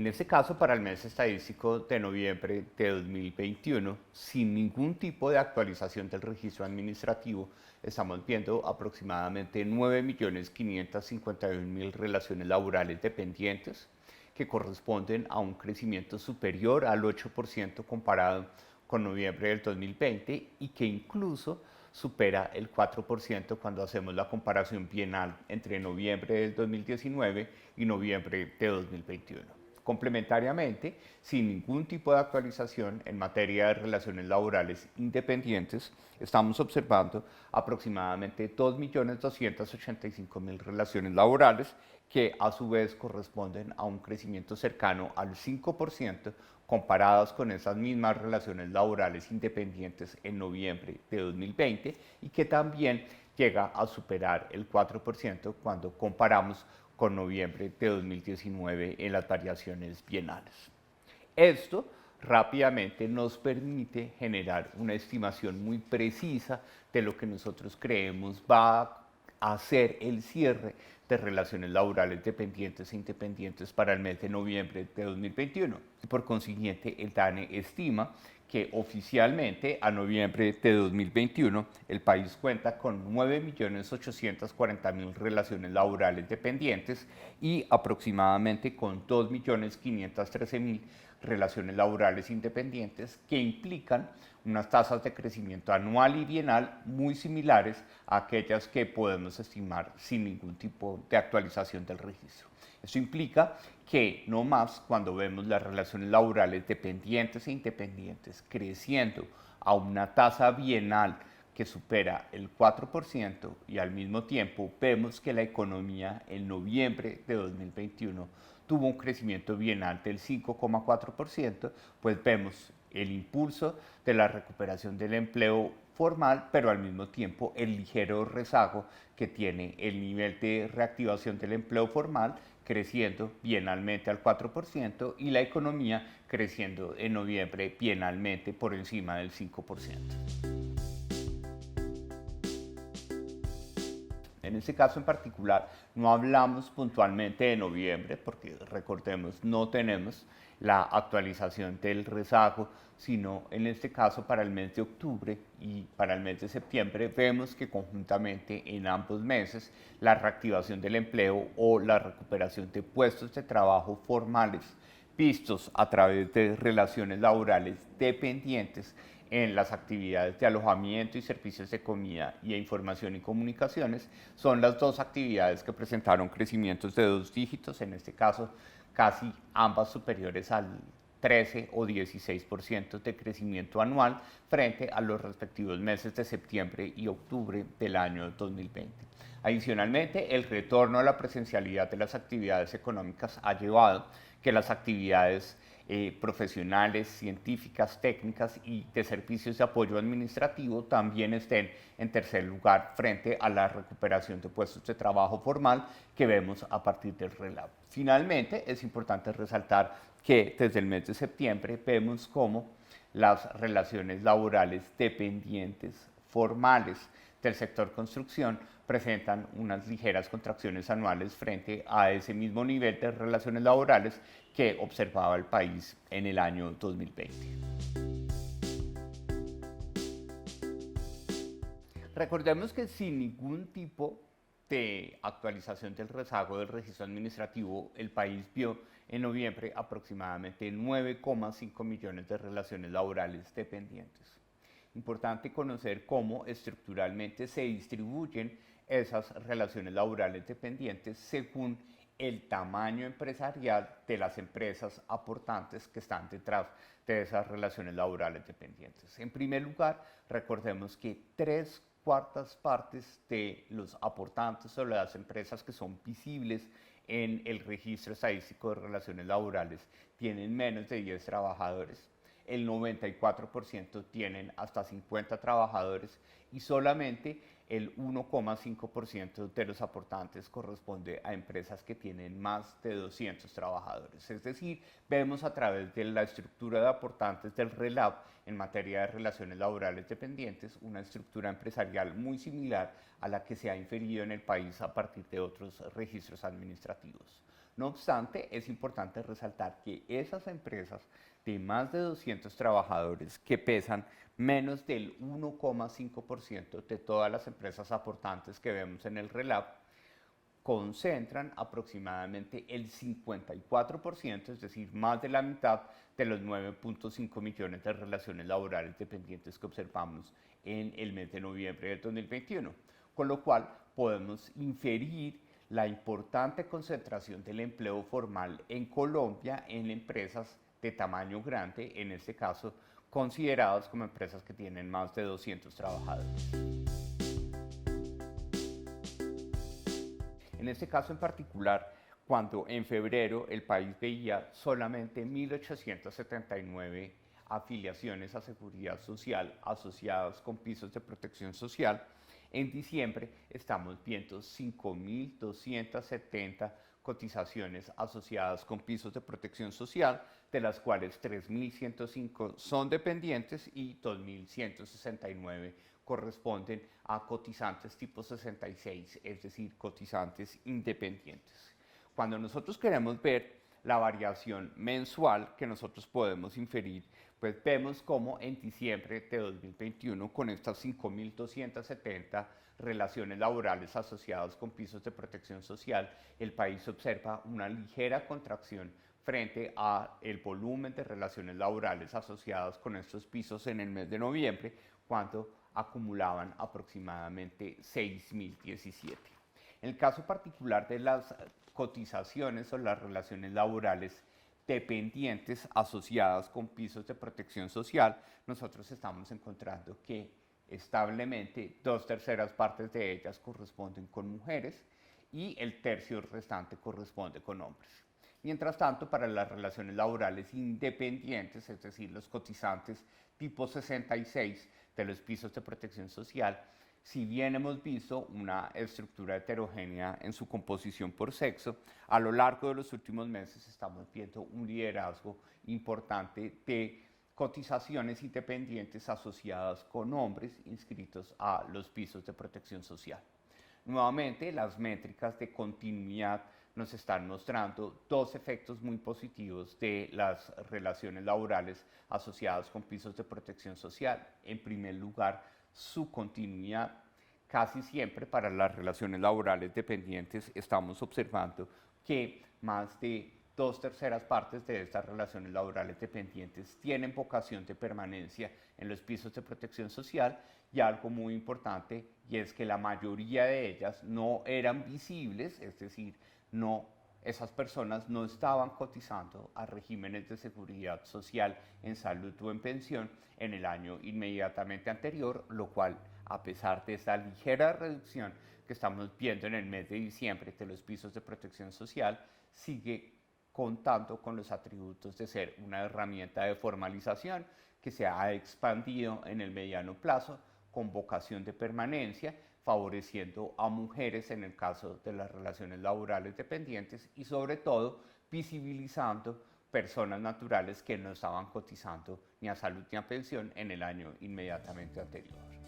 En este caso, para el mes estadístico de noviembre de 2021, sin ningún tipo de actualización del registro administrativo, estamos viendo aproximadamente 9.551.000 relaciones laborales dependientes, que corresponden a un crecimiento superior al 8% comparado con noviembre del 2020 y que incluso supera el 4% cuando hacemos la comparación bienal entre noviembre del 2019 y noviembre de 2021. Complementariamente, sin ningún tipo de actualización en materia de relaciones laborales independientes, estamos observando aproximadamente 2.285.000 relaciones laborales que a su vez corresponden a un crecimiento cercano al 5% comparadas con esas mismas relaciones laborales independientes en noviembre de 2020 y que también llega a superar el 4% cuando comparamos con noviembre de 2019 en las variaciones bienales. Esto rápidamente nos permite generar una estimación muy precisa de lo que nosotros creemos va a ser el cierre de relaciones laborales dependientes e independientes para el mes de noviembre de 2021. Y por consiguiente, el DANE estima que oficialmente a noviembre de 2021 el país cuenta con 9.840.000 relaciones laborales dependientes y aproximadamente con 2.513.000 relaciones laborales independientes que implican unas tasas de crecimiento anual y bienal muy similares a aquellas que podemos estimar sin ningún tipo de actualización del registro. Esto implica que no más cuando vemos las relaciones laborales dependientes e independientes creciendo a una tasa bienal que supera el 4% y al mismo tiempo vemos que la economía en noviembre de 2021 tuvo un crecimiento bienal del 5,4%, pues vemos el impulso de la recuperación del empleo formal, pero al mismo tiempo el ligero rezago que tiene el nivel de reactivación del empleo formal creciendo bienalmente al 4% y la economía creciendo en noviembre bienalmente por encima del 5%. En este caso en particular no hablamos puntualmente de noviembre porque recordemos no tenemos la actualización del rezago, sino en este caso para el mes de octubre y para el mes de septiembre vemos que conjuntamente en ambos meses la reactivación del empleo o la recuperación de puestos de trabajo formales vistos a través de relaciones laborales dependientes en las actividades de alojamiento y servicios de comida y de información y comunicaciones son las dos actividades que presentaron crecimientos de 2 dígitos, en este caso casi ambas superiores al 13 o 16% de crecimiento anual frente a los respectivos meses de septiembre y octubre del año 2020. Adicionalmente, el retorno a la presencialidad de las actividades económicas ha llevado que las actividades profesionales, científicas, técnicas y de servicios de apoyo administrativo también estén en tercer lugar frente a la recuperación de puestos de trabajo formal que vemos a partir del RELAB. Finalmente, es importante resaltar que desde el mes de septiembre vemos cómo las relaciones laborales dependientes formales del sector construcción presentan unas ligeras contracciones anuales frente a ese mismo nivel de relaciones laborales que observaba el país en el año 2020. Recordemos que sin ningún tipo de actualización del rezago del registro administrativo, el país vio en noviembre aproximadamente 9,5 millones de relaciones laborales dependientes. Importante conocer cómo estructuralmente se distribuyen esas relaciones laborales dependientes según el tamaño empresarial de las empresas aportantes que están detrás de esas relaciones laborales dependientes. En primer lugar, recordemos que 3/4 partes de los aportantes o las empresas que son visibles en el registro estadístico de relaciones laborales tienen menos de 10 trabajadores. El 94% tienen hasta 50 trabajadores y solamente el 1,5% de los aportantes corresponde a empresas que tienen más de 200 trabajadores. Es decir, vemos a través de la estructura de aportantes del RELAB en materia de relaciones laborales dependientes una estructura empresarial muy similar a la que se ha inferido en el país a partir de otros registros administrativos. No obstante, es importante resaltar que esas empresas de más de 200 trabajadores que pesan menos del 1,5% de todas las empresas aportantes que vemos en el RELAP, concentran aproximadamente el 54%, es decir, más de la mitad de los 9.5 millones de relaciones laborales dependientes que observamos en el mes de noviembre del 2021. Con lo cual podemos inferir la importante concentración del empleo formal en Colombia en empresas de tamaño grande, en este caso consideradas como empresas que tienen más de 200 trabajadores. En este caso en particular, cuando en febrero el país veía solamente 1.879 afiliaciones a seguridad social asociadas con pisos de protección social, en diciembre estamos viendo 5.270 cotizaciones asociadas con pisos de protección social, de las cuales 3.105 son dependientes y 2.169 corresponden a cotizantes tipo 66, es decir, cotizantes independientes. Cuando nosotros queremos ver la variación mensual que nosotros podemos inferir, pues vemos como en diciembre de 2021, con estas 5.270 relaciones laborales asociadas con pisos de protección social, el país observa una ligera contracción frente a el volumen de relaciones laborales asociadas con estos pisos en el mes de noviembre, cuando acumulaban aproximadamente 6.017. En el caso particular de las cotizaciones o las relaciones laborales dependientes asociadas con pisos de protección social, nosotros estamos encontrando que establemente 2/3 partes de ellas corresponden con mujeres y el tercio restante corresponde con hombres. Mientras tanto, para las relaciones laborales independientes, es decir, los cotizantes tipo 66 de los pisos de protección social, si bien hemos visto una estructura heterogénea en su composición por sexo, a lo largo de los últimos meses estamos viendo un liderazgo importante de cotizaciones independientes asociadas con hombres inscritos a los pisos de protección social. Nuevamente, las métricas de continuidad nos están mostrando dos efectos muy positivos de las relaciones laborales asociadas con pisos de protección social. En primer lugar, su continuidad. Casi siempre para las relaciones laborales dependientes estamos observando que más de 2/3 partes de estas relaciones laborales dependientes tienen vocación de permanencia en los pisos de protección social, y algo muy importante, y es que la mayoría de ellas no eran visibles, es decir, esas personas no estaban cotizando a regímenes de seguridad social en salud o en pensión en el año inmediatamente anterior, lo cual, a pesar de esta ligera reducción que estamos viendo en el mes de diciembre de los pisos de protección social, sigue contando con los atributos de ser una herramienta de formalización que se ha expandido en el mediano plazo con vocación de permanencia, favoreciendo a mujeres en el caso de las relaciones laborales dependientes y sobre todo visibilizando personas naturales que no estaban cotizando ni a salud ni a pensión en el año inmediatamente anterior.